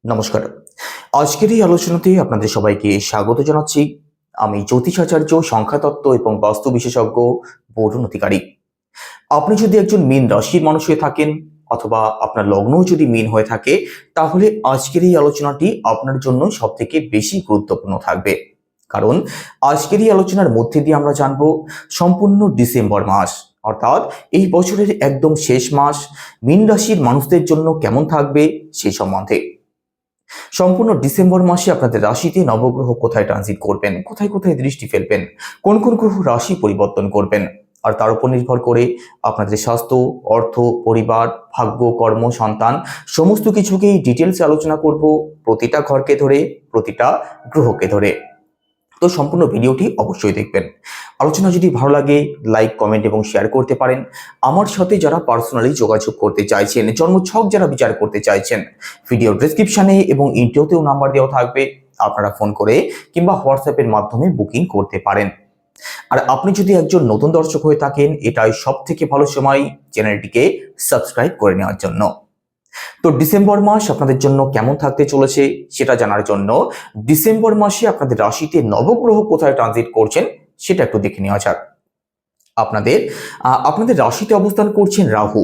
নমস্কার। আজকের এই আলোচনাতে আপনাদের সবাইকে স্বাগত জানাচ্ছি। আমি জ্যোতিষাচার্য, সংখ্যাতত্ত্ব এবং বাস্তু বিশেষজ্ঞ বরুণ অধিকারী। আপনি যদি একজন মীন রাশির মানুষ হয়ে থাকেন অথবা আপনার লগ্নও যদি মীন হয়ে থাকে, তাহলে আজকের এই আলোচনাটি আপনার জন্য সবথেকে বেশি গুরুত্বপূর্ণ থাকবে। কারণ আজকের এই আলোচনার মধ্যে দিয়ে আমরা জানব সম্পূর্ণ ডিসেম্বর মাস, অর্থাৎ এই বছরের একদম শেষ মাস মীন রাশির মানুষদের জন্য কেমন থাকবে সেই সম্বন্ধে। সম্পূর্ণ ডিসেম্বর মাসে আপনাদের রাশিতে নবগ্রহ কোথায় ট্রানজিট করবেন, কোথায় কোথায় দৃষ্টি ফেলবেন, কোন কোন গ্রহ রাশি পরিবর্তন করবেন, আর তার উপর নির্ভর করে আপনাদের স্বাস্থ্য, অর্থ, পরিবার, ভাগ্য, কর্ম, সন্তান সমস্ত কিছুকেই ডিটেলসে আলোচনা করব, প্রতিটা ঘরকে ধরে, প্রতিটা গ্রহকে ধরে। তো সম্পূর্ণ ভিডিওটি অবশ্যই দেখবেন। আলোচনা যদি ভালো লাগে লাইক, কমেন্ট এবং শেয়ার করতে পারেন। আমার সাথে যারা পার্সোনালি যোগাযোগ করতে চাইছেন, জন্মছক যারা বিচার করতে চাইছেন, ভিডিও ডেসক্রিপশনে এবং ইন্টারভিউতেও নাম্বার দেওয়া থাকবে, আপনারা ফোন করে কিংবা হোয়াটসঅ্যাপের মাধ্যমে বুকিং করতে পারেন। আর আপনি যদি একজন নতুন দর্শক হয়ে থাকেন, এটাই সব থেকে ভালো সময় চ্যানেলটিকে সাবস্ক্রাইব করে নেওয়ার জন্য। তো ডিসেম্বর মাস আপনাদের জন্য কেমন থাকতে চলেছে সেটা জানার জন্য ডিসেম্বর মাসে আপনাদের রাশিতে নবগ্রহ কোথায় ট্রানজিট করছেন সেটা একটু দেখে নেওয়া যাক। আপনাদের আপনাদের রাশিতে অবস্থান করছেন রাহু,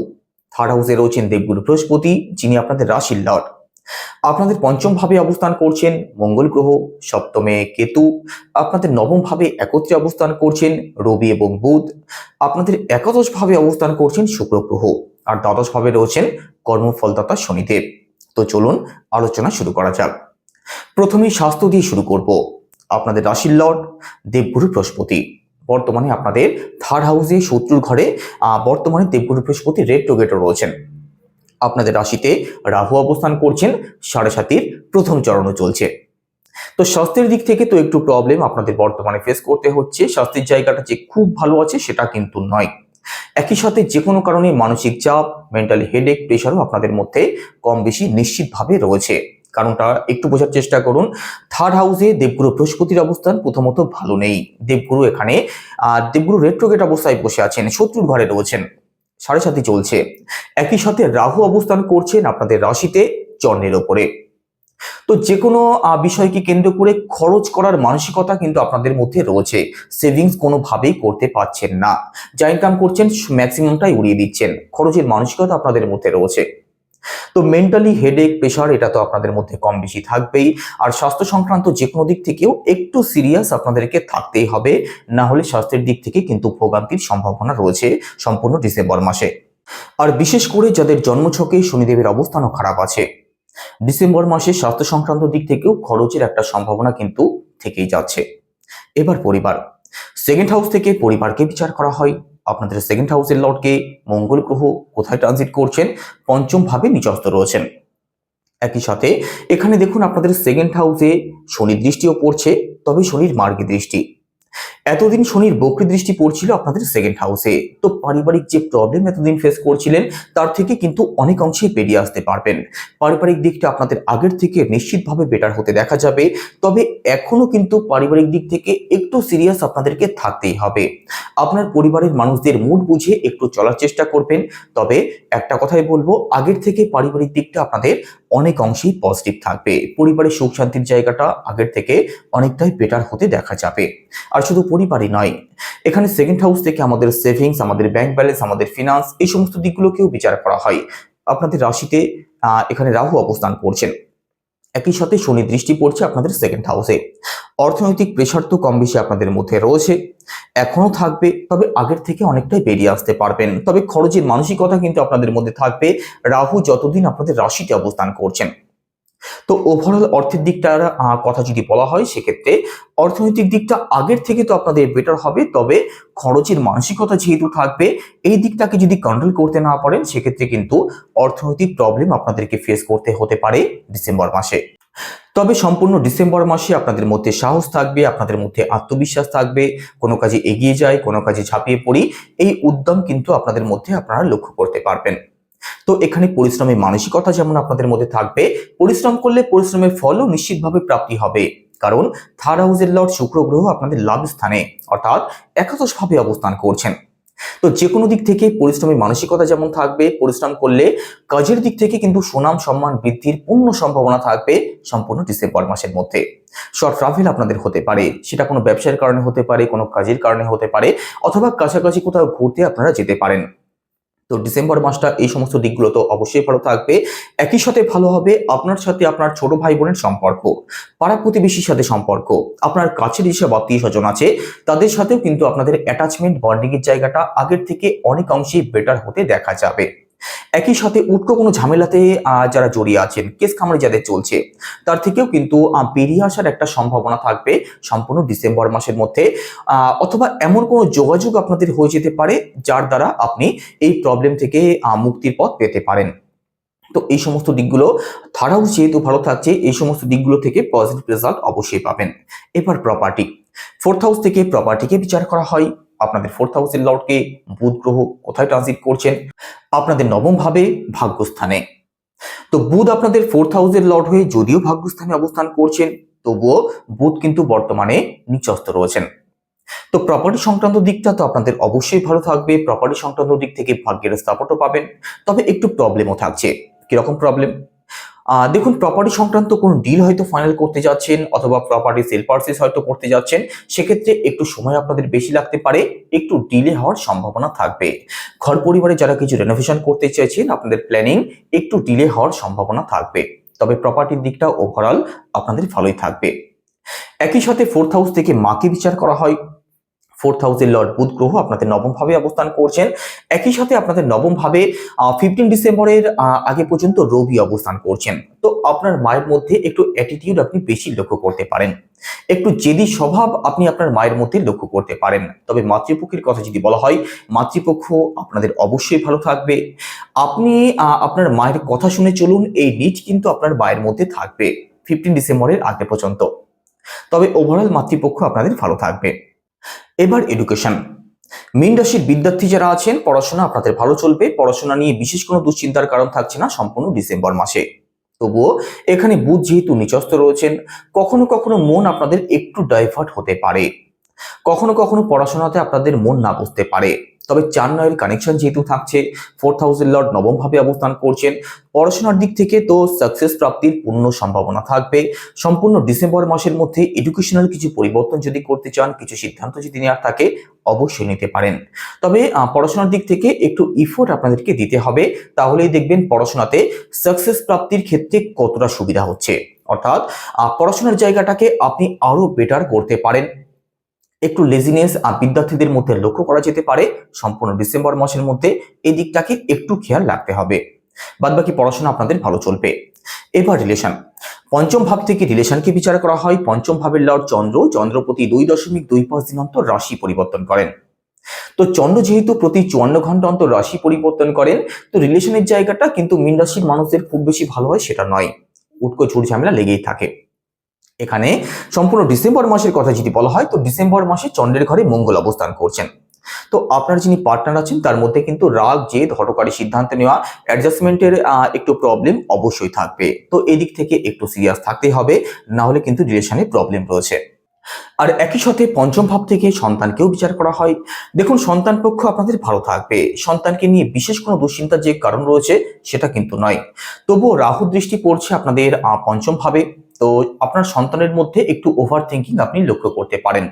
থার্ড হাউসে রয়েছেন দেবগুরু বৃহস্পতি, যিনি আপনাদের রাশির লর্ড। আপনাদের পঞ্চম ভাবে অবস্থান করছেন মঙ্গল গ্রহ, সপ্তমে কেতু, আপনাদের নবম ভাবে একত্রে অবস্থান করছেন রবি এবং বুধ, আপনাদের একাদশ ভাবে অবস্থান করছেন শুক্র গ্রহ, আর দ্বাদশ ভাবে রয়েছেন কর্মফলদাতা শনিদেব। তো চলুন আলোচনা শুরু করা যাক। প্রথমেই স্বাস্থ্য দিয়ে শুরু করব। আপনাদের রাশির লর্ড দেবগুরু বৃহস্পতি বর্তমানে আপনাদের থার্ড হাউসে শত্রুর ঘরে বর্তমানে দেবগুরু বৃহস্পতি রেট্রোগেটে রয়েছেন। আপনাদের রাশিতে রাহু অবস্থান করছেন, সাড়ে সাতির প্রথম চরণও চলছে। তো স্বাস্থ্যের দিক থেকে তো একটু প্রবলেম আপনাদের বর্তমানে ফেস করতে হচ্ছে। স্বাস্থ্যের জায়গাটা যে খুব ভালো আছে সেটা কিন্তু নয়। একই সাথে যে কোনো কারণে মানসিক চাপ, মেন্টাল হেডেক, প্রেশারও আপনাদের মধ্যে কম বেশি নিশ্চিতভাবে রয়েছে। কারণটা একটু বোঝার চেষ্টা করুন। থার্ড হাউসে দেবগুরু বৃহস্পতির অবস্থান প্রথমত ভালো নেই। দেবগুরু এখানে দেবগুরু রেট্রোগেট অবস্থায় বসে আছেন, শত্রুর ঘরে রয়েছেন, সাড়ে সাতি চলছে। একই সাথে রাহু অবস্থান করছেন আপনাদের রাশিতে চন্দ্রের ওপরে। তো যে কোনো বিষয়কে কেন্দ্র করে খরচ করার মানসিকতা কিন্তু আপনাদের মধ্যে রয়েছে। সেভিংস কোনোভাবেই করতে পারছেন না, যা ইনকাম করছেন ম্যাক্সিমামটাই উড়িয়ে দিচ্ছেন। খরচের মানসিকতা আপনাদের মধ্যে রয়েছে। তো মেন্টালি হেডেক, প্রেশার এটা তো আপনাদের মধ্যে কম বেশি থাকবেই। আর স্বাস্থ্য সংক্রান্ত যে কোনো দিক থেকেও একটু সিরিয়াস আপনাদেরকে থাকতেই হবে, না হলে স্বাস্থ্যের দিক থেকে কিন্তু ভোগান্তির সম্ভাবনা রয়েছে সম্পূর্ণ ডিসেম্বর মাসে। আর বিশেষ করে যাদের জন্মছকে শনিদেবের অবস্থানও খারাপ আছে, ডিসেম্বর মাসে স্বাস্থ্য সংক্রান্ত দিক থেকেও খরচের একটা সম্ভাবনা কিন্তু থেকেই যাচ্ছে। এবার পরিবার, সেকেন্ড হাউস থেকে পরিবারকে বিচার করা হয়। আপনাদের সেকেন্ড হাউসের লর্ডকে মঙ্গল গ্রহ কোথায় ট্রানজিট করছেন, পঞ্চম ভাবে নিচস্থ রয়েছেন। একই সাথে এখানে দেখুন আপনাদের সেকেন্ড হাউসে শনির দৃষ্টিও পড়ছে, তবে শনির মার্গী দৃষ্টি। এতদিন শনির বক্রী দৃষ্টি পড়ছিল আপনাদের সেকেন্ড হাউসে। তো পারিবারিক যে প্রবলেম এতদিন ফেস করছিলেন, তার থেকে কিন্তু অনেক অংশেই বেরিয়ে আসতে পারবেন। পারিবারিক দিকটা আপনাদের আগের থেকে নিশ্চিতভাবে বেটার হতে দেখা যাবে। তবে এখনো কিন্তু পারিবারিক দিক থেকে একটু সিরিয়াস আপনাদেরকে থাকতেই হবে। আপনার পরিবারের মানুষদের মুড বুঝে একটু চলার চেষ্টা করবেন। তবে একটা কথাই বলবো, আগের থেকে পারিবারিক দিকটা আপনাদের অনেক অংশেই পজিটিভ থাকবে। পরিবারের সুখ শান্তির জায়গাটা আগের থেকে অনেকটাই বেটার হতে দেখা যাবে। আর শুধু পরিবারই নয়, এখানে সেকেন্ড হাউস থেকে আমাদের সেভিংস, আমাদের ব্যাংক ব্যালেন্স, আমাদের ফিনান্স, এই সমস্ত দিকগুলোকেও বিচার করা হয়। আপনাদের রাশিতে এখানে রাহু অবস্থান করছেন, একই সাথে শনি দৃষ্টি পড়ছে আপনাদের সেকেন্ড হাউসে। অর্থনৈতিক প্রেশার তো কম বেশি আপনাদের মধ্যে রয়েছে, এখনো থাকবে, তবে আগের থেকে অনেকটাই বেরিয়ে আসতে পারবেন। তবে খরচের মানসিকতা কিন্তু আপনাদের মধ্যে থাকবে রাহু যতদিন আপনাদের রাশিতে অবস্থান করছেন। তো ওভারঅল অর্থের দিকটার কথা যদি বলা হয়, সেক্ষেত্রে অর্থনৈতিক দিকটা আগের থেকে তো আপনাদের বেটার হবে, তবে খরচের মানসিকতা যেহেতু থাকবে, এই দিকটাকে যদি কন্ট্রোল করতে না পারেন, সেক্ষেত্রে কিন্তু অর্থনৈতিক প্রবলেম আপনাদেরকে ফেস করতে হতে পারে ডিসেম্বর মাসে। তবে সম্পূর্ণ ডিসেম্বর মাসে আপনাদের মধ্যে সাহস থাকবে, আপনাদের মধ্যে আত্মবিশ্বাস থাকবে, কোনো কাজে এগিয়ে যায়, কোনো কাজে ঝাঁপিয়ে পড়ি, এই উদ্যম কিন্তু আপনাদের মধ্যে আপনারা লক্ষ্য করতে পারবেন। তো এখানে পরিশ্রমের মানসিকতা যেমন আপনাদের মধ্যে থাকবে, পরিশ্রম করলে পরিশ্রমের ফলও নিশ্চিতভাবে প্রাপ্তি হবে। কারণ থার্ড হাউসের লর্ড শুক্র গ্রহ আপনাদের লাভ স্থানে অর্থাৎ একাদশ ভাবে অবস্থান করছেন। তো যে কোনো দিক থেকে পরিশ্রমী মানসিকতা যেমন থাকবে, পরিশ্রম করলে কাজের দিক থেকে কিন্তু সুনাম সম্মান বৃদ্ধির পূর্ণ সম্ভাবনা থাকবে সম্পূর্ণ ডিসেম্বর মাসের মধ্যে। শর্ট ট্রাভেল আপনাদের হতে পারে, সেটা কোনো ব্যবসার কারণে হতে পারে, কোনো কাজের কারণে হতে পারে, অথবা কাছাকাছি কোথাও ঘুরতে আপনারা যেতে পারেন। তো ডিসেম্বর মাসটা এই সমস্ত দিকগুলো তো অবশ্যই ভালো থাকবে। একই সাথে ভালো হবে আপনার সাথে আপনার ছোট ভাই বোনের সম্পর্ক, পাড়া প্রতিবেশীর সাথে সম্পর্ক, আপনার কাছের যেসব আত্মীয় স্বজন আছে তাদের সাথেও কিন্তু আপনাদের অ্যাটাচমেন্ট বন্ডিং এর জায়গাটা আগের থেকে অনেক অংশেই বেটার হতে দেখা যাবে। একই সাথে উটকো কোনো ঝামেলাতে যারা জড়িয়ে আছেন, কেস খামারি যাদের চলছে, তার থেকেও কিন্তু বেরিয়ে আসার একটা সম্ভাবনা থাকবে সম্পূর্ণ ডিসেম্বর মাসের মধ্যে। অথবা এমন কোনো যোগাযোগ আপনাদের হয়ে যেতে পারে যার দ্বারা আপনি এই প্রবলেম থেকে মুক্তির পথ পেতে পারেন। তো এই সমস্ত দিকগুলো থার্ড হাউস যেহেতু ভালো থাকছে, এই সমস্ত দিকগুলো থেকে পজিটিভ রেজাল্ট অবশ্যই পাবেন। এবার প্রপার্টি, ফোর্থ হাউস থেকে প্রপার্টিকে বিচার করা হয়। আপনাদের ফোর্থ হাউসের লর্ডকে বুধ গ্রহ কোথায় ট্রানজিট করছেন? আপনাদের নবম ভাবে, ভাগ্যস্থানে। তো বুধ আপনাদের ফোর্থ হাউসের লর্ড হয়ে যদিও ভাগ্যস্থানে অবস্থান করছেন, তবুও বুধ কিন্তু বর্তমানে নিচস্থ রয়েছেন। তো প্রপার্টি সংক্রান্ত দিকটা তো আপনাদের অবশ্যই ভালো থাকবে, প্রপার্টি সংক্রান্ত দিক থেকে ভাগ্যের সাপোর্টও পাবেন, তবে একটু প্রবলেমও থাকছে। কিরকম প্রবলেম? দেখুন, প্রপার্টি সংক্রান্ত কোনো ডিল হয়তো ফাইনাল করতে যাচ্ছেন, অথবা প্রপার্টি সেল পারচেজ হয়তো করতে যাচ্ছেন, সেক্ষেত্রে একটু সময় আপনাদের বেশি লাগতে পারে, একটু ডিলে হওয়ার সম্ভাবনা থাকবে। ঘর পরিবারে যারা কিছু রেনোভেশন করতে চাইছেন, আপনাদের প্ল্যানিং একটু ডিলে হওয়ার সম্ভাবনা থাকবে, তবে প্রপার্টির দিকটা ওভারঅল আপনাদের ভালোই থাকবে। একই সাথে ফোর্থ হাউস থেকে মাকে বিচার করা হয়। ফোর্থ হাউসের লর্ড বুধ গ্রহ আপনাদের নবম ভাবে অবস্থান করছেন। একই সাথে আপনাদের নবম ভাবে 15 ডিসেম্বরের আগে পর্যন্ত রবি অবস্থান করছেন। তো আপনার মায়ের মধ্যে একটু অ্যাটিটিউড আপনি বেশি লক্ষ্য করতে পারেন, একটু জেদি স্বভাব আপনি আপনার মায়ের মধ্যে লক্ষ্য করতে পারেন। তবে মাতৃপক্ষের কথা যদি বলা হয়, মাতৃপক্ষ আপনাদের অবশ্যই ভালো থাকবে। আপনি আপনার মায়ের কথা শুনে চলুন, এই নিড কিন্তু আপনার মায়ের মধ্যে থাকবে 15 ডিসেম্বরের আগে পর্যন্ত। তবে ওভারঅল মাতৃপক্ষ আপনাদের ভালো থাকবে। এবার এডুকেশন, মীন রাশির বিদ্যার্থী যারা আছেন, পড়াশোনা আপনাদের ভালো চলবে, পড়াশোনা নিয়ে বিশেষ কোনো দুশ্চিন্তার কারণ থাকছে না সম্পূর্ণ ডিসেম্বর মাসে। তবুও এখানে বুধ যেহেতু নিচস্থ রয়েছেন, কখনো কখনো মন আপনাদের একটু ডাইভার্ট হতে পারে, কখনো কখনো পড়াশোনাতে আপনাদের মন না বসতে পারে। তবে 4-9 কানেকশন যেহেতু থাকছে, ফোর্থ হাউসের লর্ড নবম ভাবে অবস্থান করছেন, পড়াশোনার দিক থেকে তো সাকসেস প্রাপ্তির পূর্ণ সম্ভাবনা থাকবে। সম্পূর্ণ ডিসেম্বর মাসের মধ্যে এডুকেশনাল কিছু পরিবর্তন যদি করতে চান, কিছু সিদ্ধান্ত যদি নেওয়ার থাকে, অবশ্যই নিতে পারেন। তবে পড়াশোনার দিক থেকে একটু ইফোর্ট আপনাদেরকে দিতে হবে, তাহলেই দেখবেন পড়াশোনাতে সাকসেস প্রাপ্তির ক্ষেত্রে কতটা সুবিধা হচ্ছে। অর্থাৎ পড়াশোনার জায়গাটাকে আপনি আরো বেটার করতে পারেন। একটু লেজিনেস বিদ্যার্থীদের মধ্যে লক্ষ্য করা যেতে পারে সম্পূর্ণ ডিসেম্বর মাসের মধ্যে, এই দিকটাকে একটু খেয়াল রাখতে হবে। বাদবাকি পড়াশোনা আপনাদের ভালো চলবে। এবার রিলেশন, পঞ্চম ভাব থেকে রিলেশনকে বিচার করা হয়। পঞ্চম ভাবের লর্ড চন্দ্র, চন্দ্রপতি 2.25 দিন অন্তর রাশি পরিবর্তন করেন। তো চন্দ্র যেহেতু প্রতি 54 ঘন্টা অন্তর রাশি পরিবর্তন করেন, তো রিলেশনের জায়গাটা কিন্তু মীন রাশির মানুষদের খুব বেশি ভালো হয় সেটা নয়, উটকো ঝুট ঝামেলা লেগেই থাকে। এখানে সম্পূর্ণ ডিসেম্বর মাসের কথা যদি বলা হয়, তো ডিসেম্বর মাসে চন্দ্রের ঘরে মঙ্গল অবস্থান করছেন। তো আপনার যিনি পার্টনার আছেন তার মধ্যে কিন্তু রাগ জেদ হঠকারী সিদ্ধান্ত নেওয়া, অ্যাডজাস্টমেন্টের একটু প্রবলেম অবশ্যই থাকবে। তো এদিক থেকে একটু সিরিয়াস থাকতেই হবে, না হলে কিন্তু রিলেশনে প্রবলেম রয়েছে। আর একই সাথে পঞ্চম ভাব থেকে সন্তানকেও বিচার করা হয়। দেখুন, সন্তান পক্ষ আপনাদের ভালো থাকবে, সন্তানকে নিয়ে বিশেষ কোনো দুশ্চিন্তার যে কারণ রয়েছে সেটা কিন্তু নয়। তবুও রাহু দৃষ্টি পড়ছে আপনাদের পঞ্চম ভাবে, তো আপনার সন্তানের মধ্যে একটু ওভার থিঙ্কিং আপনি লক্ষ্য করতে পারেন।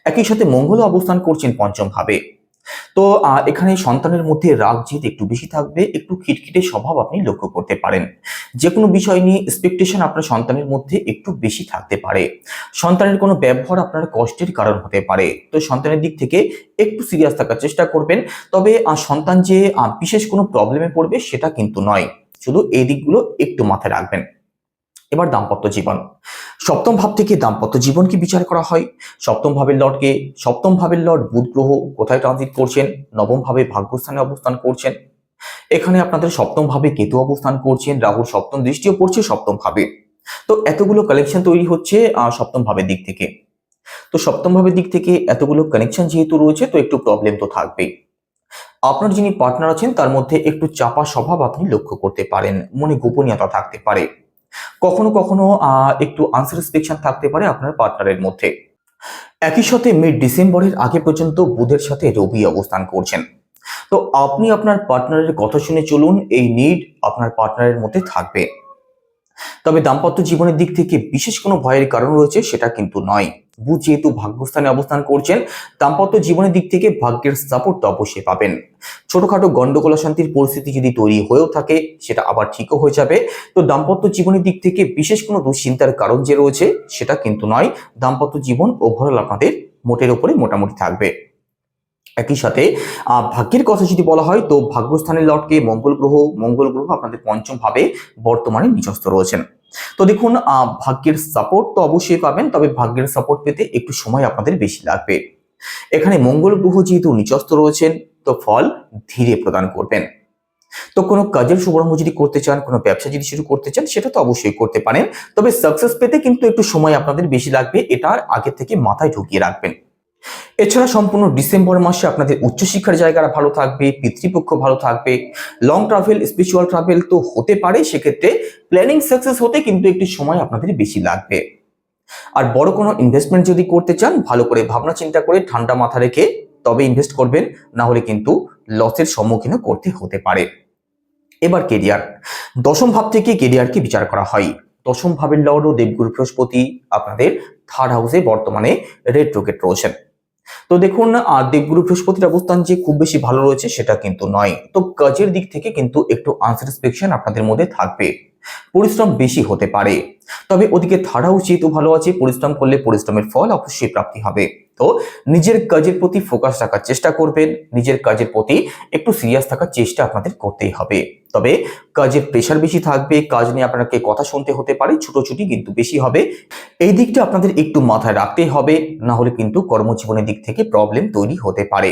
একই সাথে মঙ্গল অবস্থান করছেন পঞ্চম ভাবে, তো এখানে সন্তানের মধ্যে রাগ জেদ একটু বেশি থাকবে, একটু খিটখিটে স্বভাব আপনি লক্ষ্য করতে পারেন। যে কোনো বিষয় নিয়ে এক্সপেকটেশন আপনার সন্তানের মধ্যে একটু বেশি থাকতে পারে। সন্তানের কোনো ব্যবহার আপনার কষ্টের কারণ হতে পারে, তো সন্তানের দিক থেকে একটু সিরিয়াস থাকার চেষ্টা করবেন। তবে সন্তান যে বিশেষ কোনো প্রবলেমে পড়বে সেটা কিন্তু নয়, শুধু এই দিকগুলো একটু মাথায় রাখবেন। এবার দাম্পত্য জীবন, সপ্তম ভাব থেকে দাম্পত্য জীবনকে বিচার করা হয়। সপ্তম ভাবের লর্ড বুধ গ্রহ কোথায় ট্রানজিট করছেন? নবম ভাবে, ভাগ্যস্থানে অবস্থান করছেন। এখানে আপনাদের সপ্তম ভাবে কেতু অবস্থান করছেন, রাহুর সপ্তম দৃষ্টিও পড়ছে সপ্তম ভাবে। তো এতগুলো কালেকশন তৈরি হচ্ছে সপ্তম ভাবের দিক থেকে। তো সপ্তম ভাবের দিক থেকে এতগুলো কানেকশন যেহেতু রয়েছে, তো একটু প্রবলেম তো থাকবেই। আপনার যিনি পার্টনার আছেন তার মধ্যে একটু চাপা স্বভাব আপনি লক্ষ্য করতে পারেন, মনে গোপনীয়তা থাকতে পারে, কখনো কখনো একটু আনস্যাটিসফ্যাকশন থাকতে পারে আপনার পার্টনারের মধ্যে। একই সাথে মিড ডিসেম্বরের আগে পর্যন্ত বুধের সাথে রবি অবস্থান করছেন। তো আপনি আপনার পার্টনারের কথা শুনে চলুন, এই নিড আপনার পার্টনারের মধ্যে থাকবে। তবে দাম্পত্য জীবনের দিক থেকে বিশেষ কোনো ভয়ের কারণ রয়েছে সেটা কিন্তু নয়। বুধ যেহেতু ভাগ্যস্থানে অবস্থান করছেন, দাম্পত্য জীবনের দিক থেকে ভাগ্যের সাপোর্ট তো অবশ্যই পাবেন। ছোটখাটো গন্ডগোল অশান্তির পরিস্থিতি যদি তৈরি হয়েও থাকে সেটা আবার ঠিকও হয়ে যাবে। তো দাম্পত্য জীবনের দিক থেকে বিশেষ কোনো দুশ্চিন্তার কারণ যে রয়েছে সেটা কিন্তু নয়। দাম্পত্য জীবন ওভারঅল আপনাদের মোটের উপরে মোটামুটি থাকবে। একই সাথে ভাগ্যের কথা যদি বলা হয় তো ভাগ্যস্থানের লর্ডকে মঙ্গল গ্রহ আপনাদের পঞ্চম ভাবে বর্তমানে নিচস্থ রয়েছেন। তো দেখুন, ভাগ্যের সাপোর্ট তো অবশ্যই পাবেন, তবে ভাগ্যের সাপোর্ট পেতে একটু সময় আপনাদের বেশি লাগবে। এখানে মঙ্গল গ্রহ যেহেতু নিচস্থ রয়েছেন, তো ফল ধীরে প্রদান করবেন। তো কোনো কাজের শুভারম্ভ যদি করতে চান, কোনো ব্যবসা যদি শুরু করতে চান, সেটা তো অবশ্যই করতে পারেন, তবে সাকসেস পেতে কিন্তু একটু সময় আপনাদের বেশি লাগবে, এটা আগে থেকে মাথায় ঢুকিয়ে রাখবেন। এছাড়া সম্পূর্ণ ডিসেম্বর মাসে আপনাদের উচ্চশিক্ষার জায়গাটা ভালো থাকবে, পিতৃপক্ষ ভালো থাকবে, লং ট্রাভেল, স্পিরিচুয়াল ট্রাভেল তো হতে পারে, সেক্ষেত্রে প্ল্যানিং সাকসেস হতে কিন্তু একটু সময় আপনাদের বেশি লাগবে। আর বড় কোনো ইনভেস্টমেন্ট যদি করতে চান, ভালো করে ভাবনা চিন্তা করে ঠান্ডা মাথা রেখে তবে ইনভেস্ট করবেন, না হলে কিন্তু লসের সম্মুখীন করতে হতে পারে। এবার কেরিয়ার, দশম ভাব থেকে কেরিয়ারকে বিচার করা হয়। দশম ভাবের লর্ড ও দেবগুরু বৃহস্পতি আপনাদের থার্ড হাউসে বর্তমানে রেট্রোগেট রয়েছেন। তো দেখুন, দেবগুরু বৃহস্পতির অবস্থান যে খুব বেশি ভালো রয়েছে সেটা কিন্তু নয়। তো কাজের দিক থেকে কিন্তু একটু আনস্যাটিসফ্যাকশন আপনাদের মধ্যে থাকবে, পরিশ্রম বেশি হতে পারে। তবে ওদিকে থার্ড হাউস যেহেতু ভালো আছে, পরিশ্রম করলে পরিশ্রমের ফল অবশ্যই প্রাপ্তি হবে। তো নিজের কাজের প্রতি ফোকাস রাখার চেষ্টা করবেন, নিজের কাজের প্রতি একটু সিরিয়াস থাকার চেষ্টা আপনাদের করতেই হবে। তবে কাজের প্রেশার বেশি থাকবে, কাজ নিয়ে আপনাকে কথা শুনতে হতে পারে, ছুটোছুটি কিন্তু বেশি হবে। এই দিকটা আপনাদের একটু মাথায় রাখতেই হবে, না হলে কিন্তু কর্মজীবনের দিক থেকে প্রবলেম তৈরি হতে পারে।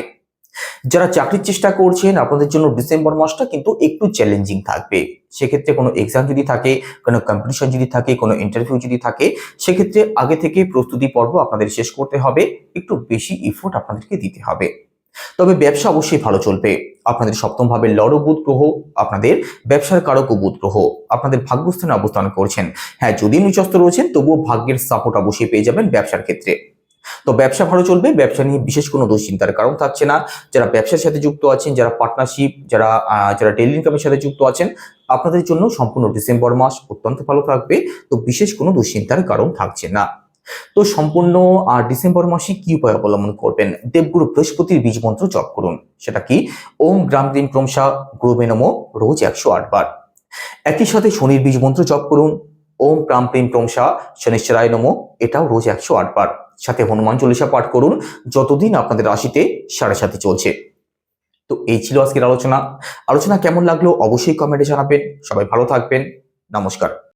যারা চাকরির চেষ্টা করছেন, আপনাদের জন্য ডিসেম্বর মাসটা কিন্তু একটু চ্যালেঞ্জিং থাকবে। সেক্ষেত্রে কোনো এক্সাম যদি থাকে, কোনো কম্পিটিশন যদি থাকে, কোনো ইন্টারভিউ যদি থাকে, সেক্ষেত্রে আগে থেকে প্রস্তুতি পর্ব আপনাদের শেষ করতে হবে, একটু বেশি এফোর্ট আপনাদেরকে দিতে হবে। তবে ব্যবসা অবশ্যই ভালো চলবে। আপনাদের সপ্তম ভাবে লর্ড বুধ গ্রহ, আপনাদের ব্যবসার কারক বুধ গ্রহ আপনাদের ভাগ্যস্থানে অবস্থান করছেন। হ্যাঁ, যদি নিচস্থ রয়েছেন তবুও ভাগ্যের সাপোর্ট অবশ্যই পেয়ে যাবেন ব্যবসার ক্ষেত্রে। তো ব্যবসা ভালো চলবে, ব্যবসা নিয়ে বিশেষ কোনো দুশ্চিন্তার কারণ থাকছে না। যারা ব্যবসার সাথে যুক্ত আছেন, যারা পার্টনারশিপ, যারা ডেইলি ইনকামের সাথে যুক্ত আছেন, আপনাদের জন্য সম্পূর্ণ ডিসেম্বর মাস অত্যন্ত ভালো থাকবে। তো বিশেষ কোনো দুশ্চিন্তার কারণ থাকছে না। তো সম্পূর্ণ ডিসেম্বর মাসে কি উপায় অবলম্বন করবেন? দেবগুরু বৃহস্পতির বীজ মন্ত্র জপ করুন। সেটা কি? ওম গ্রাম গ্রীম ক্রমশা গুরুবে নমঃ, রোজ 108 বার। একই সাথে শনির বীজ মন্ত্র জপ করুন। ওম প্রাম প্রিম ক্রমশা শনিশ্চরায় নমঃ, এটাও রোজ 108 বার। সাথে হনুমান চল্লিশা পাঠ করুন যতদিন আপনাদের রাশিতে সাড়ে সাথে চলছে। তো এই ছিল আজকের আলোচনা। আলোচনা কেমন লাগলো অবশ্যই কমেন্টে জানাবেন। সবাই ভালো থাকবেন। নমস্কার।